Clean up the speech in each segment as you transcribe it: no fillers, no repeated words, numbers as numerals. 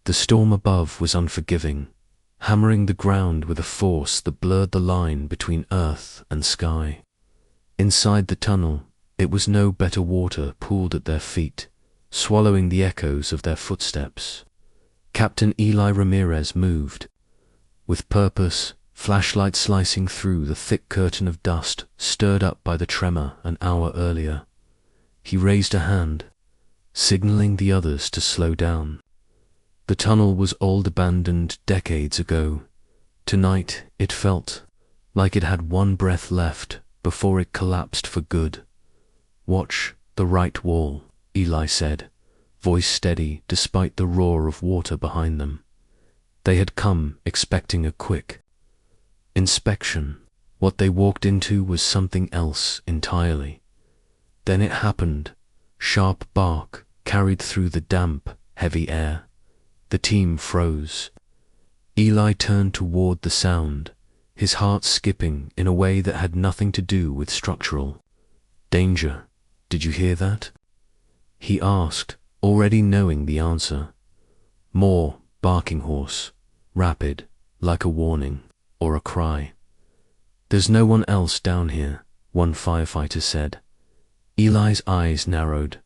The storm above was unforgiving, hammering the ground with a force that blurred the line between earth and sky. Inside the tunnel, it was no better water pooled at their feet, swallowing the echoes of their footsteps. Captain Eli Ramirez moved. With purpose, flashlight slicing through the thick curtain of dust stirred up by the tremor an hour earlier. He raised a hand, signaling the others to slow down. The tunnel was old, abandoned decades ago. Tonight it felt like it had one breath left before it collapsed for good. "Watch the right wall," Eli said, voice steady despite the roar of water behind them. They had come expecting a quick inspection. What they walked into was something else entirely. Then it happened. Sharp bark carried through the damp, heavy air. The team froze. Eli turned toward the sound, his heart skipping in a way that had nothing to do with structural danger. "Did you hear that?" he asked, already knowing the answer. More barking, hoarse, rapid, like a warning or a cry. "There's no one else down here," one firefighter said. Eli's eyes narrowed.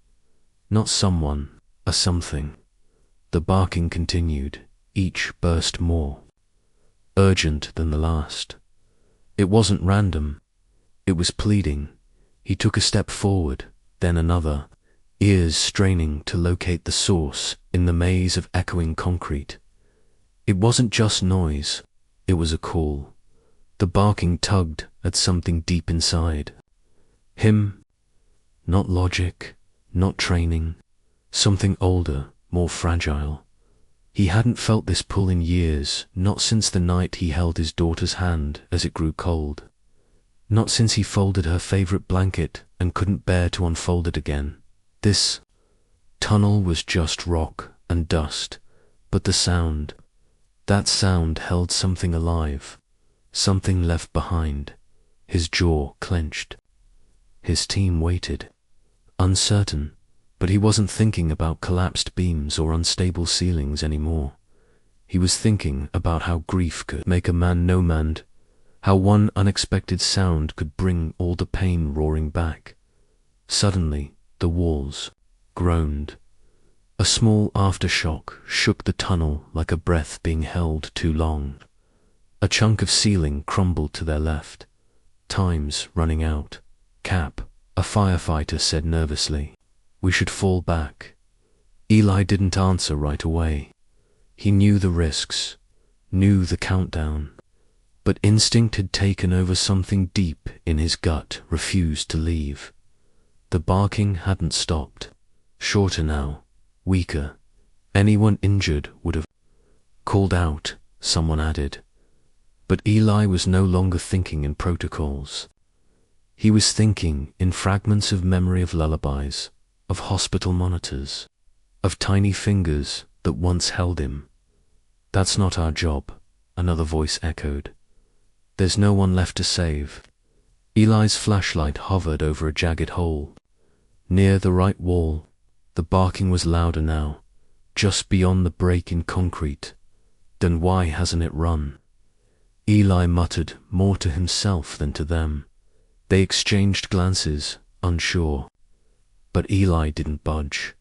Not someone, a something. The barking continued, each burst more urgent than the last. It wasn't random. It was pleading. He took a step forward, then another, ears straining to locate the source in the maze of echoing concrete. It wasn't just noise. It was a call. The barking tugged at something deep inside him. Not logic, not training. Something older, more fragile. He hadn't felt this pull in years, not since the night he held his daughter's hand as it grew cold. Not since he folded her favorite blanket and couldn't bear to unfold it again. This tunnel was just rock and dust, but the sound, that sound held something alive, something left behind. His jaw clenched. His team waited, uncertain, but he wasn't thinking about collapsed beams or unstable ceilings anymore. He was thinking about how grief could make a man no-manned, how one unexpected sound could bring all the pain roaring back. Suddenly, the walls groaned. A small aftershock shook the tunnel like a breath being held too long. A chunk of ceiling crumbled to their left. "Time's running out. Cap," a firefighter said nervously. "We should fall back." Eli didn't answer right away. He knew the risks, knew the countdown, but instinct had taken over. Something deep in his gut refused to leave. The barking hadn't stopped. Shorter now, weaker. Anyone injured would have called out, someone added. But Eli was no longer thinking in protocols. He was thinking in fragments of memory, of lullabies, of hospital monitors, of tiny fingers that once held him. "That's not our job," another voice echoed. "There's no one left to save." Eli's flashlight hovered over a jagged hole. Near the right wall, the barking was louder now, just beyond the break in concrete. "Then why hasn't it run?" Eli muttered, more to himself than to them. They exchanged glances, unsure. But Eli didn't budge.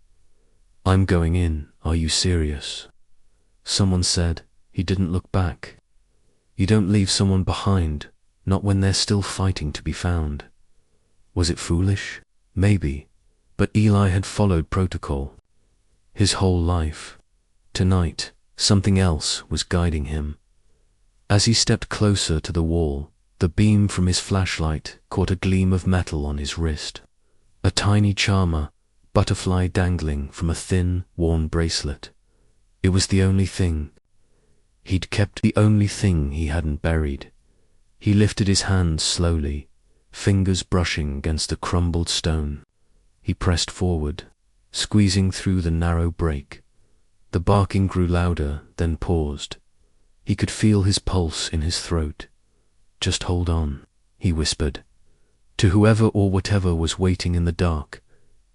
"I'm going in, are you serious?" someone said. He didn't look back. You don't leave someone behind, not when they're still fighting to be found. Was it foolish? Maybe. But Eli had followed protocol his whole life. Tonight, something else was guiding him. As he stepped closer to the wall, the beam from his flashlight caught a gleam of metal on his wrist. A tiny charmer, butterfly dangling from a thin, worn bracelet. It was the only thing he'd kept, the only thing he hadn't buried. He lifted his hand slowly, fingers brushing against the crumbled stone. He pressed forward, squeezing through the narrow break. The barking grew louder, then paused. He could feel his pulse in his throat. "Just hold on," he whispered. To whoever or whatever was waiting in the dark,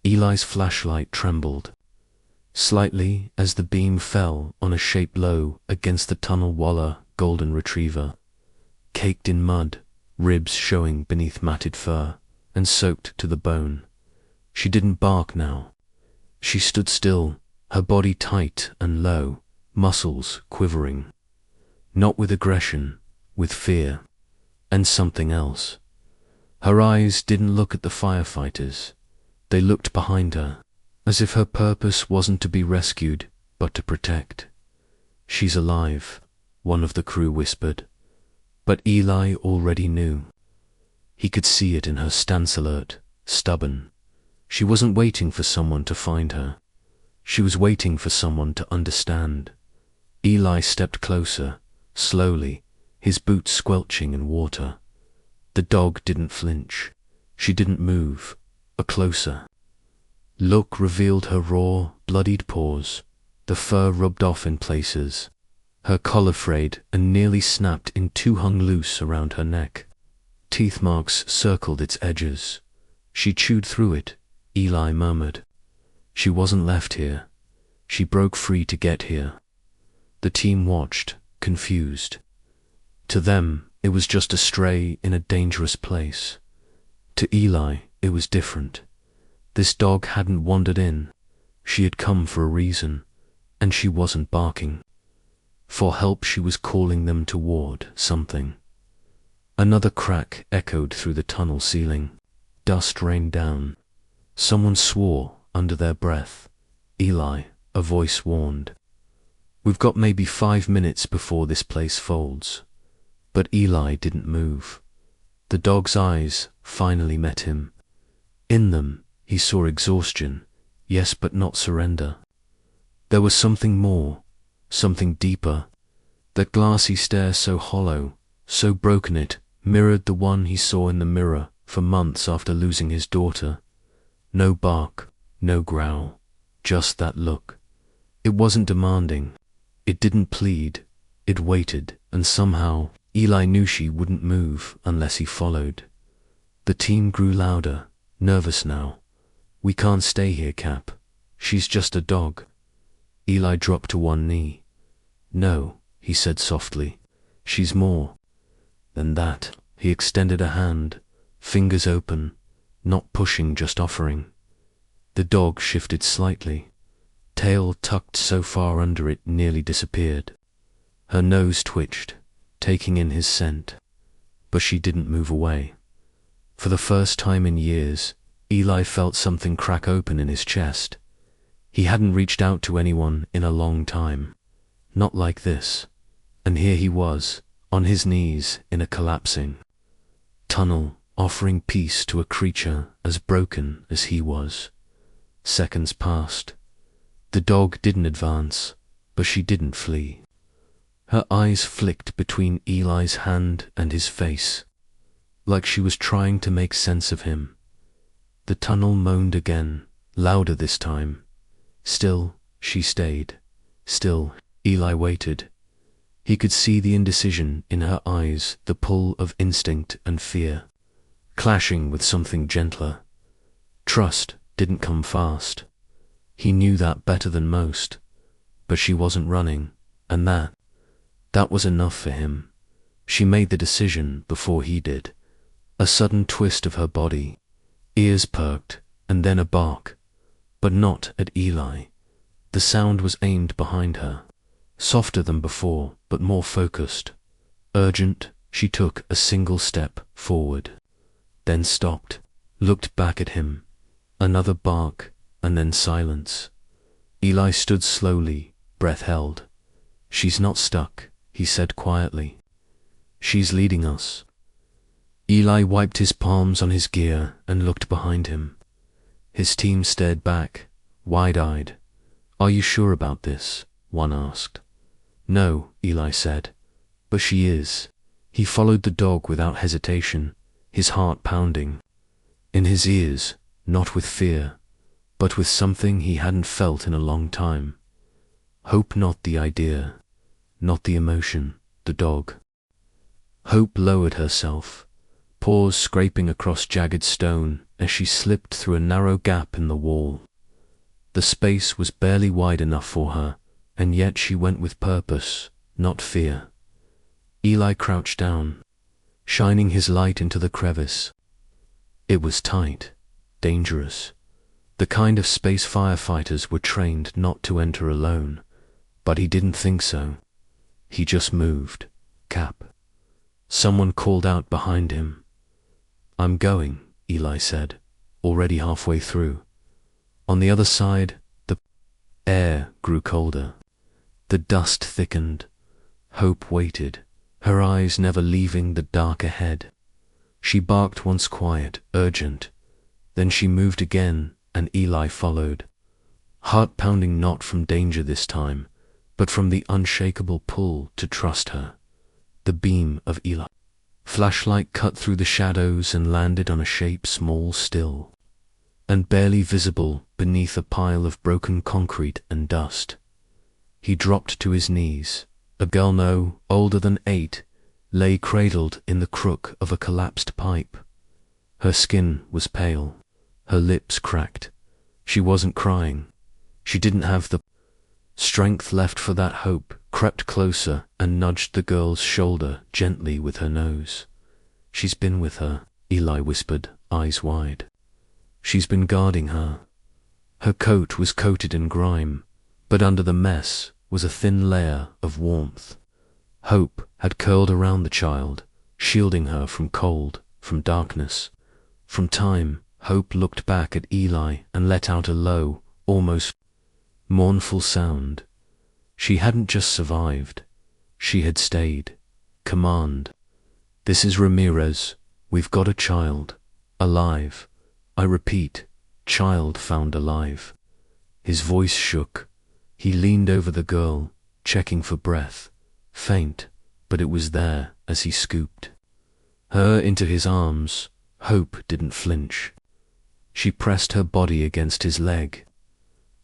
Eli's flashlight trembled. slightly as the beam fell on a shape low against the tunnel wall. Golden retriever, caked in mud, ribs showing beneath matted fur, and soaked to the bone. She didn't bark now. She stood still, her body tight and low, muscles quivering. Not with aggression, with fear, and something else. Her eyes didn't look at the firefighters. They looked behind her, as if her purpose wasn't to be rescued, but to protect. "She's alive," one of the crew whispered. But Eli already knew. He could see it in her stance, alert, stubborn. She wasn't waiting for someone to find her. She was waiting for someone to understand. Eli stepped closer, slowly, his boots squelching in water. The dog didn't flinch. She didn't move. A closer look revealed her raw, bloodied paws, the fur rubbed off in places. Her collar frayed and nearly snapped in two, hung loose around her neck. Teeth marks circled its edges. She chewed through it, Eli murmured. She wasn't left here. She broke free to get here. The team watched, confused. To them, it was just a stray in a dangerous place. To Eli, it was different. This dog hadn't wandered in. She had come for a reason, and she wasn't barking. For help, she was calling them toward something. Another crack echoed through the tunnel ceiling. Dust rained down. Someone swore under their breath. "Eli," a voice warned. "We've got maybe 5 minutes before this place folds." But Eli didn't move. The dog's eyes finally met him. In them, he saw exhaustion, yes, but not surrender. There was something more, something deeper. That glassy stare, so hollow, so broken, it mirrored the one he saw in the mirror for months after losing his daughter. No bark, no growl, just that look. It wasn't demanding. It didn't plead. It waited, and somehow Eli knew she wouldn't move unless he followed. The team grew louder, nervous now. "We can't stay here, Cap. She's just a dog." Eli dropped to one knee. "No," he said softly. "She's more than that." He extended a hand, fingers open, not pushing, just offering. The dog shifted slightly. Tail tucked so far under it nearly disappeared. Her nose twitched, taking in his scent. But she didn't move away. For the first time in years, Eli felt something crack open in his chest. He hadn't reached out to anyone in a long time. Not like this. And here he was, on his knees in a collapsing tunnel, offering peace to a creature as broken as he was. Seconds passed. The dog didn't advance, but she didn't flee. Her eyes flicked between Eli's hand and his face, like she was trying to make sense of him. The tunnel moaned again, louder this time. Still, she stayed. Still, Eli waited. He could see the indecision in her eyes, the pull of instinct and fear, clashing with something gentler. Trust didn't come fast. He knew that better than most. But she wasn't running, and that was enough for him. She made the decision before he did. A sudden twist of her body, ears perked, and then a bark. But not at Eli. The sound was aimed behind her. Softer than before, but more focused. Urgent, she took a single step forward. Then stopped, looked back at him. Another bark, and then silence. Eli stood slowly, breath held. "She's not stuck," he said quietly. "She's leading us." Eli wiped his palms on his gear and looked behind him. His team stared back, wide-eyed. "Are you sure about this?" one asked. "No," Eli said. "But she is." He followed the dog without hesitation, his heart pounding. In his ears, not with fear, but with something he hadn't felt in a long time. Hope, not the idea, not the emotion, the dog. Hope lowered herself, paws scraping across jagged stone as she slipped through a narrow gap in the wall. The space was barely wide enough for her, and yet she went with purpose, not fear. Eli crouched down, shining his light into the crevice. It was tight, dangerous, the kind of space firefighters were trained not to enter alone, but he didn't think so. He just moved. Cap. Someone called out behind him. "I'm going," Eli said, already halfway through. On the other side, the air grew colder. The dust thickened. Hope waited, her eyes never leaving the dark ahead. She barked once quiet, urgent. Then she moved again, and Eli followed. Heart-pounding, not from danger this time, but from the unshakable pull to trust her. The beam of Eli's flashlight cut through the shadows and landed on a shape small still, and barely visible beneath a pile of broken concrete and dust. He dropped to his knees. A girl no older than 8 lay cradled in the crook of a collapsed pipe. Her skin was pale, her lips cracked. She wasn't crying. She didn't have the strength left for that. Hope crept closer and nudged the girl's shoulder gently with her nose. "She's been with her," Eli whispered, eyes wide. "She's been guarding her." Her coat was coated in grime, but under the mess was a thin layer of warmth. Hope had curled around the child, shielding her from cold, from darkness. From time, Hope looked back at Eli and let out a low, almost mournful sound. She hadn't just survived. She had stayed. Command. "This is Ramirez. We've got a child. Alive. I repeat, child found alive." His voice shook. He leaned over the girl, checking for breath. Faint, but it was there as he scooped her into his arms. Hope didn't flinch. She pressed her body against his leg,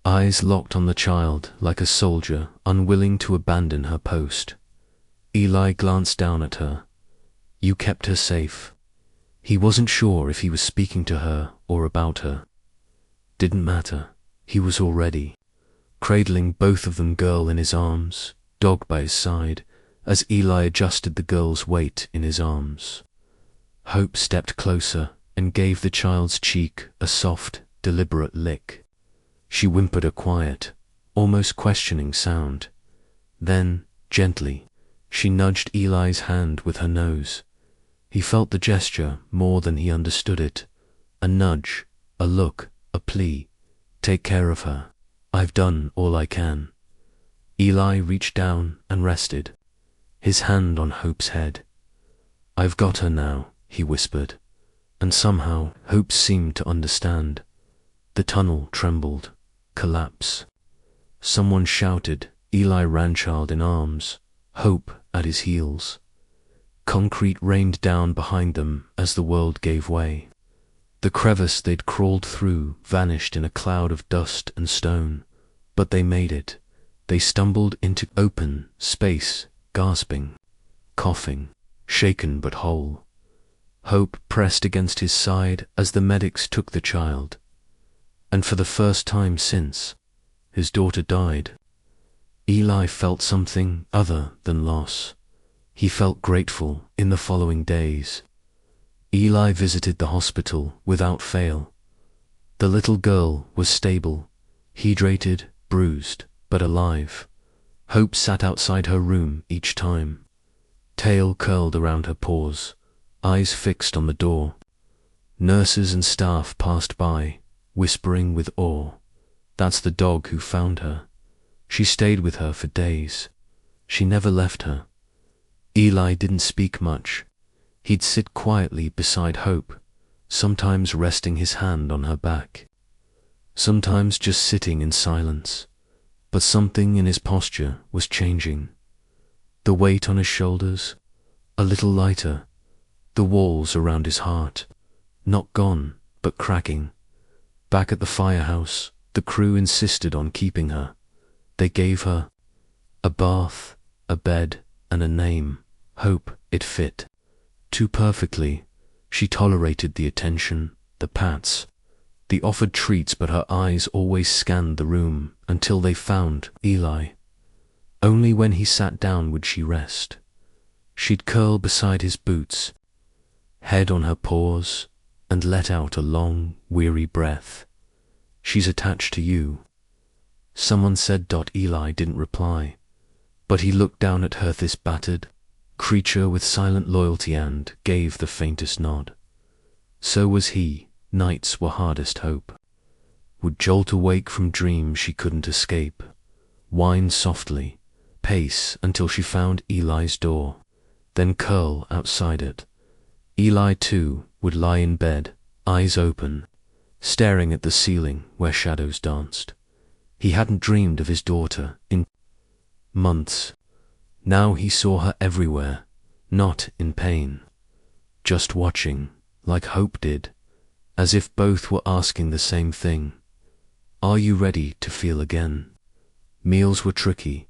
eyes locked on the child like a soldier unwilling to abandon her post. Eli glanced down at her. "You kept her safe." He wasn't sure if he was speaking to her or about her. Didn't matter. He was already cradling both of them, girl in his arms, dog by his side, as Eli adjusted the girl's weight in his arms. Hope stepped closer and gave the child's cheek a soft, deliberate lick. She whimpered a quiet, almost questioning sound. Then, gently, she nudged Eli's hand with her nose. He felt the gesture more than he understood it. A nudge, a look, a plea. "Take care of her. I've done all I can." Eli reached down and rested, his hand on Hope's head. "I've got her now," he whispered, and somehow Hope seemed to understand. The tunnel trembled. Collapse. Someone shouted. Eli ran, child in arms, Hope at his heels. Concrete rained down behind them as the world gave way. The crevice they'd crawled through vanished in a cloud of dust and stone, but they made it. They stumbled into open space, gasping, coughing, shaken but whole. Hope pressed against his side as the medics took the child. And for the first time since, his daughter died. Eli felt something other than loss. He felt grateful in the following days. Eli visited the hospital without fail. The little girl was stable, hydrated, bruised, but alive. Hope sat outside her room each time, tail curled around her paws, eyes fixed on the door. Nurses and staff passed by, whispering with awe, "That's the dog who found her." She stayed with her for days. She never left her. Eli didn't speak much. He'd sit quietly beside Hope, sometimes resting his hand on her back, sometimes just sitting in silence. But something in his posture was changing. The weight on his shoulders, a little lighter. The walls around his heart, not gone, but cracking. Back at the firehouse, the crew insisted on keeping her. They gave her a bath, a bed, and a name. Hope. It fit too perfectly. She tolerated the attention, the pats, They offered treats, but her eyes always scanned the room until they found Eli. Only when he sat down would she rest. She'd curl beside his boots, head on her paws, and let out a long, weary breath. "She's attached to you," someone said. Eli didn't reply, but he looked down at her, this battered creature with silent loyalty, and gave the faintest nod. So was he. Nights were hardest. Hope would jolt awake from dreams she couldn't escape, whine softly, pace until she found Eli's door, then curl outside it. Eli, too, would lie in bed, eyes open, staring at the ceiling where shadows danced. He hadn't dreamed of his daughter in months. Now he saw her everywhere, not in pain, just watching, like Hope did, as if both were asking the same thing. Are you ready to feel again? Meals were tricky.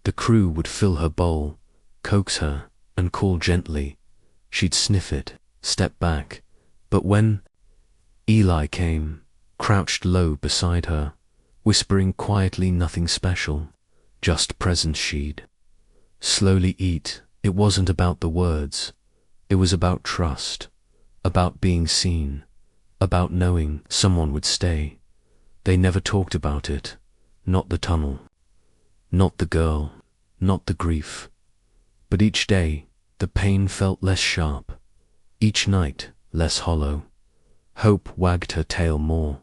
The crew would fill her bowl, coax her, and call gently. She'd sniff it, step back, but when Eli came, crouched low beside her, whispering quietly, nothing special, just presence, she'd slowly eat. It wasn't about the words, it was about trust, about being seen, about knowing someone would stay. They never talked about it, not the tunnel, not the girl, not the grief. But each day, the pain felt less sharp, each night less hollow. Hope wagged her tail more.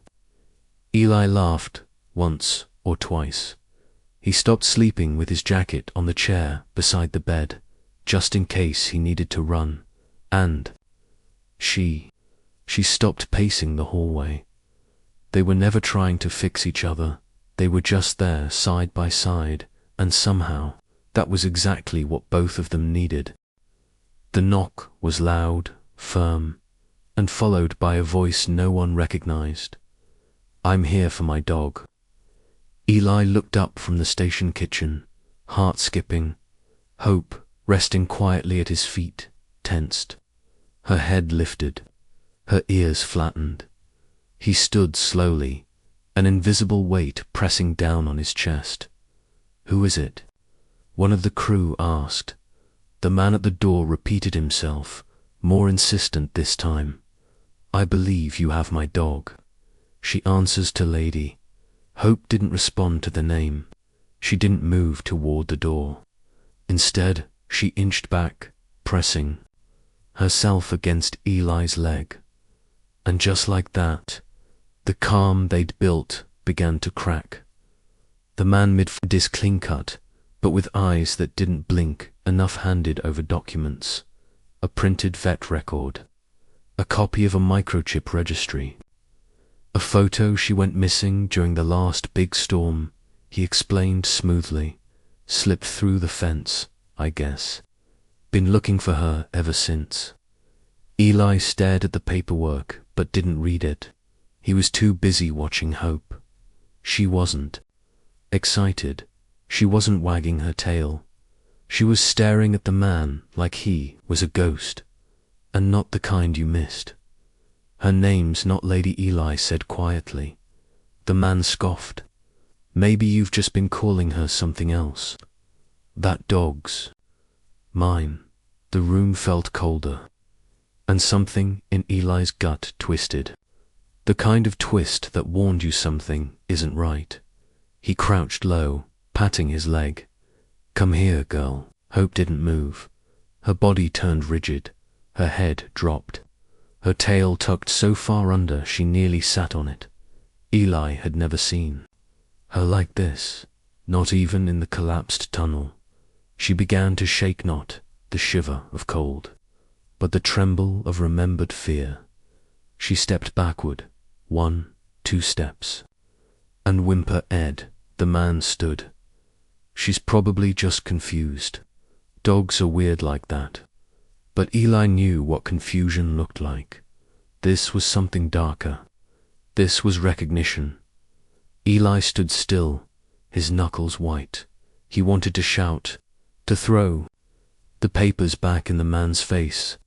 Eli laughed once or twice. He stopped sleeping with his jacket on the chair beside the bed, just in case he needed to run, and she stopped pacing the hallway. They were never trying to fix each other, they were just there side by side, and somehow that was exactly what both of them needed. The knock was loud, firm, and followed by a voice no one recognized. "I'm here for my dog." Eli looked up from the station kitchen, heart skipping. Hope, resting quietly at his feet, tensed. Her head lifted, her ears flattened. He stood slowly, an invisible weight pressing down on his chest. "Who is it?" one of the crew asked. The man at the door repeated himself, more insistent this time. "I believe you have my dog. She answers to Lady." Hope didn't respond to the name. She didn't move toward the door. Instead, she inched back, pressing herself against Eli's leg. And just like that, the calm they'd built began to crack. The man mid-dis clean-cut, but with eyes that didn't blink, enough handed over documents. A printed vet record. A copy of a microchip registry. A photo she went missing during the last big storm, he explained smoothly. Slipped through the fence, I guess. Been looking for her ever since. Eli stared at the paperwork, but didn't read it. He was too busy watching Hope. She wasn't excited. She wasn't wagging her tail. She was staring at the man like he was a ghost, and not the kind you missed. "Her name's not Lady," Eli said quietly. The man scoffed. "Maybe you've just been calling her something else." "That dog's mine." The room felt colder, and something in Eli's gut twisted. The kind of twist that warned you something isn't right. He crouched low, patting his leg. "Come here, girl." Hope didn't move. Her body turned rigid, her head dropped, her tail tucked so far under she nearly sat on it. Eli had never seen her like this, not even in the collapsed tunnel. She began to shake, not the shiver of cold, but the tremble of remembered fear. She stepped backward, 1, 2 steps, and whimper Ed, the man stood. "She's probably just confused. Dogs are weird like that." But Eli knew what confusion looked like. This was something darker. This was recognition. Eli stood still, his knuckles white. He wanted to shout, to throw the papers back in the man's face,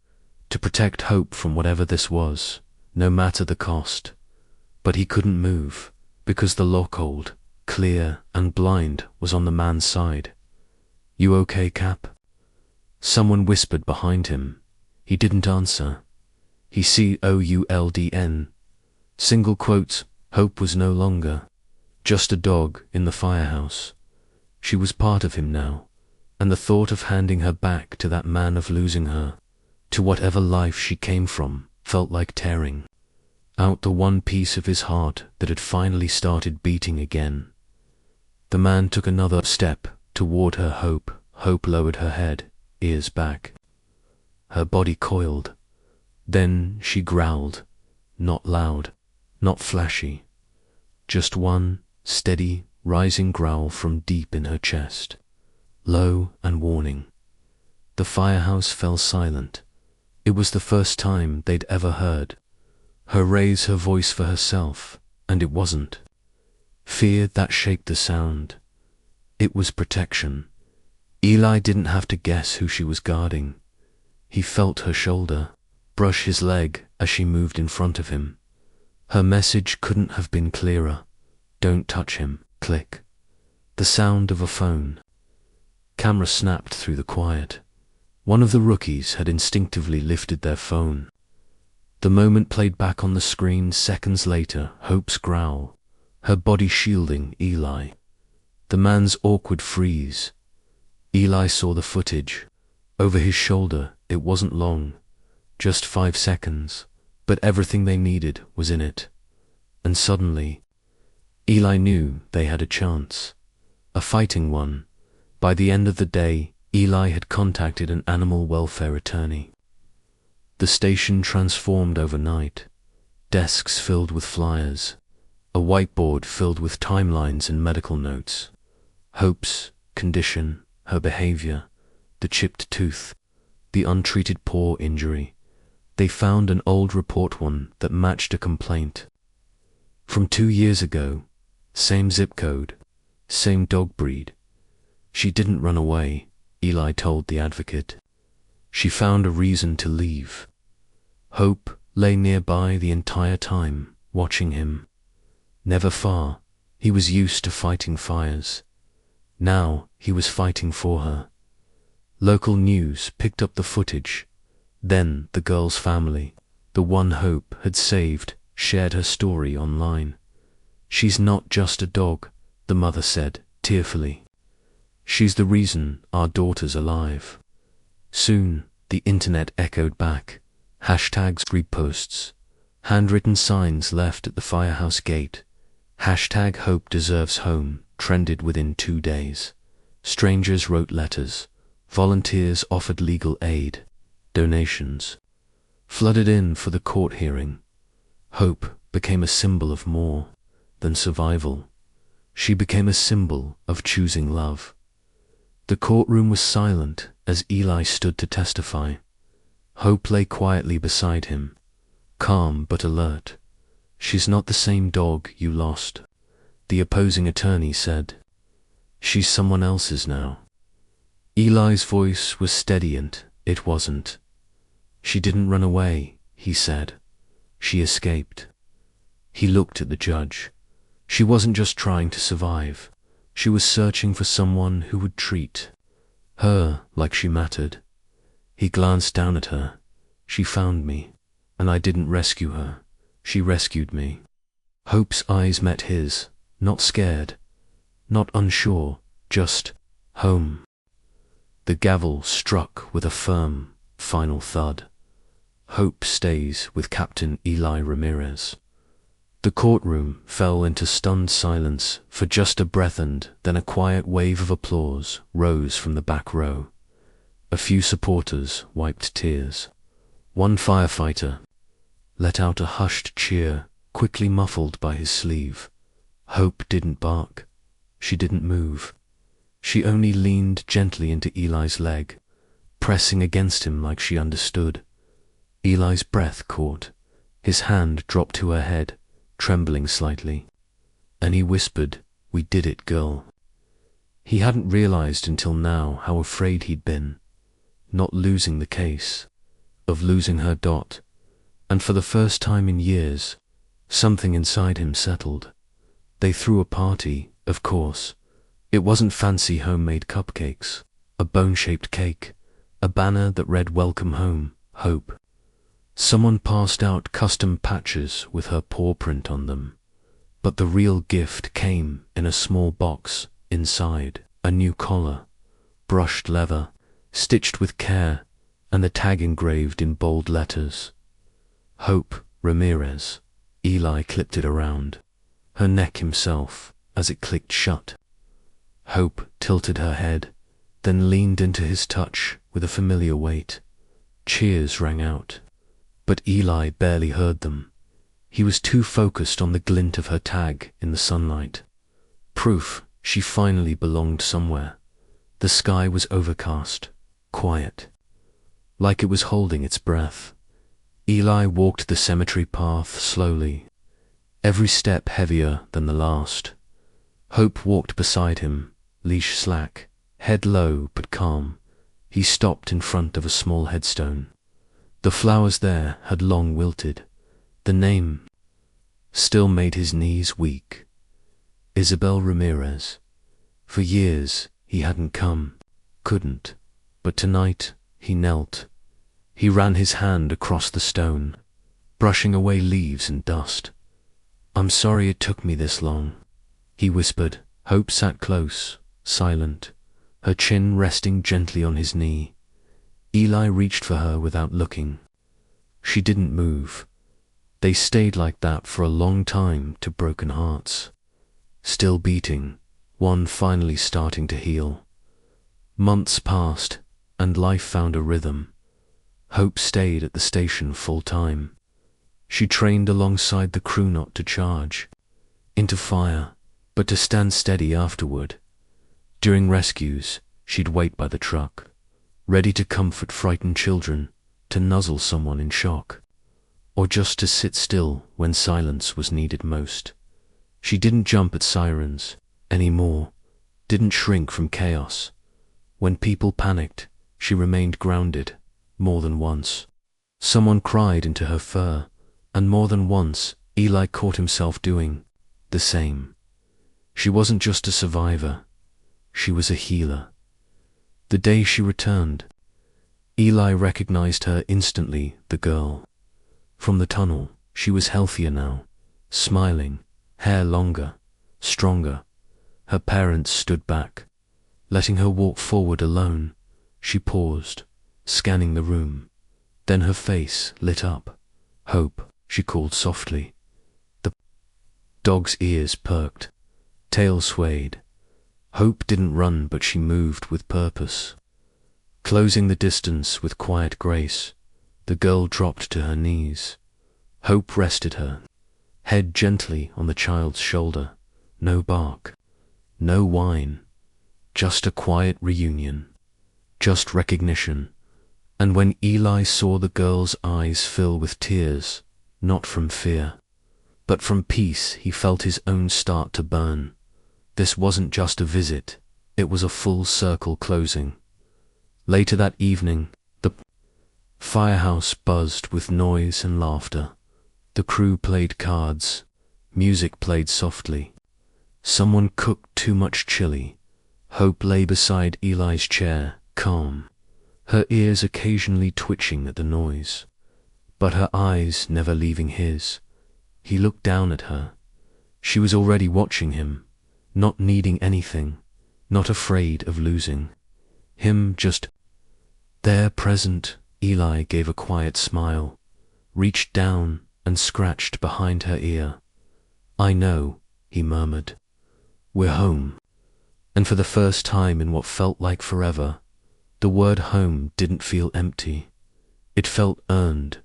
to protect Hope from whatever this was, no matter the cost. But he couldn't move, because the lockhold, clear and blind, was on the man's side. "You okay, Cap?" Someone whispered behind him. He didn't answer. He COULDN. Single quotes, Hope was no longer just a dog in the firehouse. She was part of him now, and the thought of handing her back to that man, of losing her, to whatever life she came from, felt like tearing out the one piece of his heart that had finally started beating again. The man took another step toward her. Hope lowered her head, ears back. Her body coiled. Then she growled, not loud, not flashy, just one steady, rising growl from deep in her chest, low and warning. The firehouse fell silent. It was the first time they'd ever heard her raise her voice for herself, and it wasn't fear that shaped the sound. It was protection. Eli didn't have to guess who she was guarding. He felt her shoulder brush his leg as she moved in front of him. Her message couldn't have been clearer. Don't touch him. Click. The sound of a phone. Camera snapped through the quiet. One of the rookies had instinctively lifted their phone. The moment played back on the screen seconds later. Hope's growl, her body shielding Eli. The man's awkward freeze. Eli saw the footage. Over his shoulder, it wasn't long, just 5 seconds, but everything they needed was in it. And suddenly, Eli knew they had a chance. A fighting one. By the end of the day, Eli had contacted an animal welfare attorney. The station transformed overnight. Desks filled with flyers. A whiteboard filled with timelines and medical notes. Hope's condition, her behavior, the chipped tooth, the untreated paw injury. They found an old report, one that matched a complaint from 2 years ago. Same zip code, same dog breed. She didn't run away, Eli told the advocate. She found a reason to leave. Hope lay nearby the entire time, watching him. Never far. He was used to fighting fires. Now he was fighting for her. Local news picked up the footage. Then the girl's family, the one Hope had saved, shared her story online. "She's not just a dog," the mother said, tearfully. "She's the reason our daughter's alive." Soon, the internet echoed back. Hashtags, reposts, handwritten signs left at the firehouse gate. Hashtag Hope deserves home trended within 2 days. Strangers wrote letters. Volunteers offered legal aid. Donations flooded in for the court hearing. Hope became a symbol of more than survival. She became a symbol of choosing love. The courtroom was silent as Eli stood to testify. Hope lay quietly beside him, calm but alert. "She's not the same dog you lost," the opposing attorney said. "She's someone else's now." Eli's voice was steady and it wasn't. "She didn't run away," he said. "She escaped." He looked at the judge. She wasn't just trying to survive. She was searching for someone who would treat her like she mattered. He glanced down at her. "She found me, and I didn't rescue her. She rescued me." Hope's eyes met his, not scared, not unsure, just home. The gavel struck with a firm, final thud. Hope stays with Captain Eli Ramirez. The courtroom fell into stunned silence for just a breath, and then a quiet wave of applause rose from the back row. A few supporters wiped tears. One firefighter let out a hushed cheer, quickly muffled by his sleeve. Hope didn't bark. She didn't move. She only leaned gently into Eli's leg, pressing against him like she understood. Eli's breath caught. His hand dropped to her head, trembling slightly. And he whispered, "We did it, girl." He hadn't realized until now how afraid he'd been. Not losing the case, of losing her Dot. And for the first time in years, Something inside him settled. They threw a party, of course. It wasn't fancy homemade cupcakes, a bone-shaped cake, a banner that read "Welcome Home, Hope." Someone passed out custom patches with her paw print on them. But the real gift came in a small box. Inside, a new collar, brushed leather, stitched with care, and the tag engraved in bold letters. Hope Ramirez. Eli clipped it around her neck himself as it clicked shut. Hope tilted her head, then leaned into his touch with a familiar weight. Cheers rang out, but Eli barely heard them. He was too focused on the glint of her tag in the sunlight. Proof she finally belonged somewhere. The sky was overcast, quiet, like it was holding its breath. Eli walked the cemetery path slowly, every step heavier than the last. Hope walked beside him, leash slack, head low but calm. He stopped in front of a small headstone. The flowers there had long wilted. The name still made his knees weak. Isabel Ramirez. For years he hadn't come, couldn't, but tonight he knelt. He ran his hand across the stone, brushing away leaves and dust. "I'm sorry it took me this long," he whispered. Hope sat close, silent, her chin resting gently on his knee. Eli reached for her without looking. She didn't move. They stayed like that for a long time to broken hearts, still beating, one finally starting to heal. Months passed, and life found a rhythm. Hope stayed at the station full time. She trained alongside the crew not to charge into fire, but to stand steady afterward. During rescues, she'd wait by the truck, ready to comfort frightened children, to nuzzle someone in shock, or just to sit still when silence was needed most. She didn't jump at sirens anymore, didn't shrink from chaos. When people panicked, she remained grounded. More than once, someone cried into her fur, and more than once, Eli caught himself doing the same. She wasn't just a survivor, she was a healer. The day she returned, Eli recognized her instantly, the girl from the tunnel. She was healthier now, smiling, hair longer, stronger. Her parents stood back, letting her walk forward alone. She paused, scanning the room. Then her face lit up. "Hope," she called softly. The dog's ears perked, tail swayed. Hope didn't run, but she moved with purpose. Closing the distance with quiet grace, the girl dropped to her knees. Hope rested her head gently on the child's shoulder. No bark, no whine, just a quiet reunion, just recognition. And when Eli saw the girl's eyes fill with tears, not from fear, but from peace, he felt his own start to burn. This wasn't just a visit, it was a full circle closing. Later that evening, the firehouse buzzed with noise and laughter. The crew played cards, music played softly. Someone cooked too much chili. Hope lay beside Eli's chair, calm, her ears occasionally twitching at the noise, but her eyes never leaving his. He looked down at her. She was already watching him, not needing anything, not afraid of losing him, just there, present. Eli gave a quiet smile, reached down and scratched behind her ear. "I know," he murmured. "We're home." And for the first time in what felt like forever, the word home didn't feel empty. It felt earned.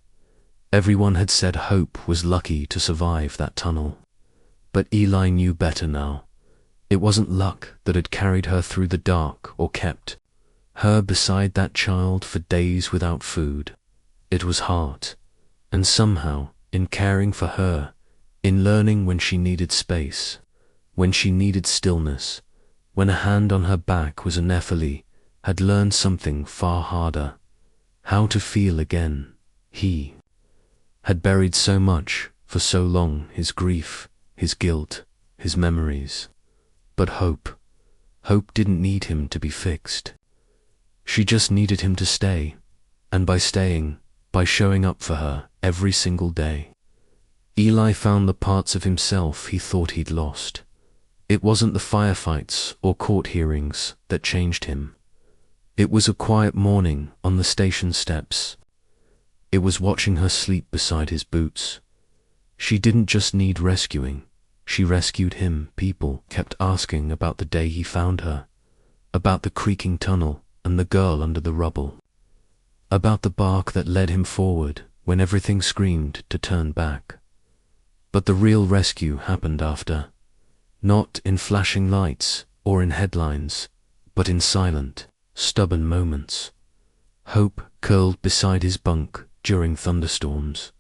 Everyone had said Hope was lucky to survive that tunnel. But Eli knew better now. It wasn't luck that had carried her through the dark or kept her beside that child for days without food. It was heart. And somehow, in caring for her, in learning when she needed space, when she needed stillness, when a hand on her back was a Nephili, had learned something far harder, how to feel again. He had buried so much For so long, his grief, his guilt, his memories. But Hope didn't need him to be fixed. She just needed him to stay, and by staying, by showing up for her every single day. Eli found the parts of himself he thought he'd lost. It wasn't the firefights or court hearings that changed him. It was a quiet morning on the station steps. It was watching her sleep beside his boots. She didn't just need rescuing, she rescued him. People kept asking about the day he found her, about the creaking tunnel and the girl under the rubble, about the bark that led him forward when everything screamed to turn back. But the real rescue happened after. Not in flashing lights or in headlines, but in silent, stubborn moments. Hope curled beside his bunk during thunderstorms.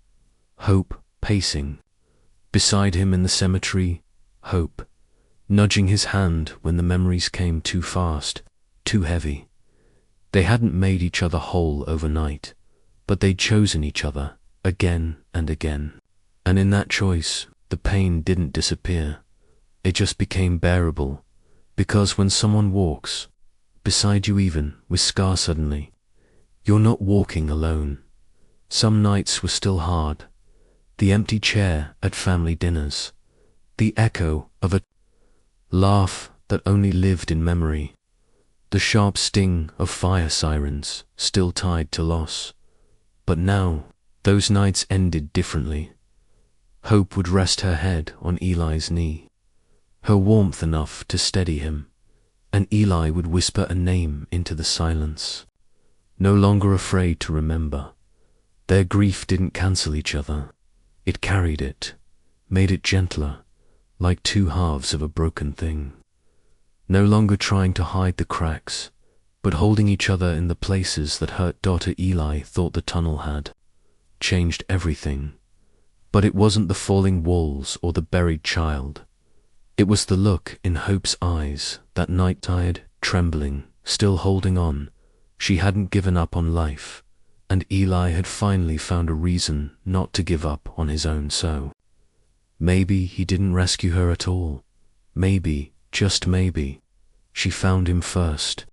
Hope pacing beside him in the cemetery. Hope nudging his hand when the memories came too fast, too heavy. They hadn't made each other whole overnight, but they'd chosen each other again and again. And in that choice, the pain didn't disappear. It just became bearable, because when someone walks beside you, even with scars, suddenly, you're not walking alone. Some nights were still hard. The empty chair at family dinners, the echo of a laugh that only lived in memory, the sharp sting of fire sirens still tied to loss. But now, those nights ended differently. Hope would rest her head on Eli's knee, her warmth enough to steady him, and Eli would whisper a name into the silence. No longer afraid to remember. Their grief didn't cancel each other. It carried it, made it gentler, like two halves of a broken thing. No longer trying to hide the cracks, but holding each other in the places that hurt. Eli thought the tunnel had changed everything. But it wasn't the falling walls or the buried child. It was the look in Hope's eyes that night, tired, trembling, still holding on. She hadn't given up on life, and Eli had finally found a reason not to give up on his own. So maybe he didn't rescue her at all. Maybe, just maybe, she found him first.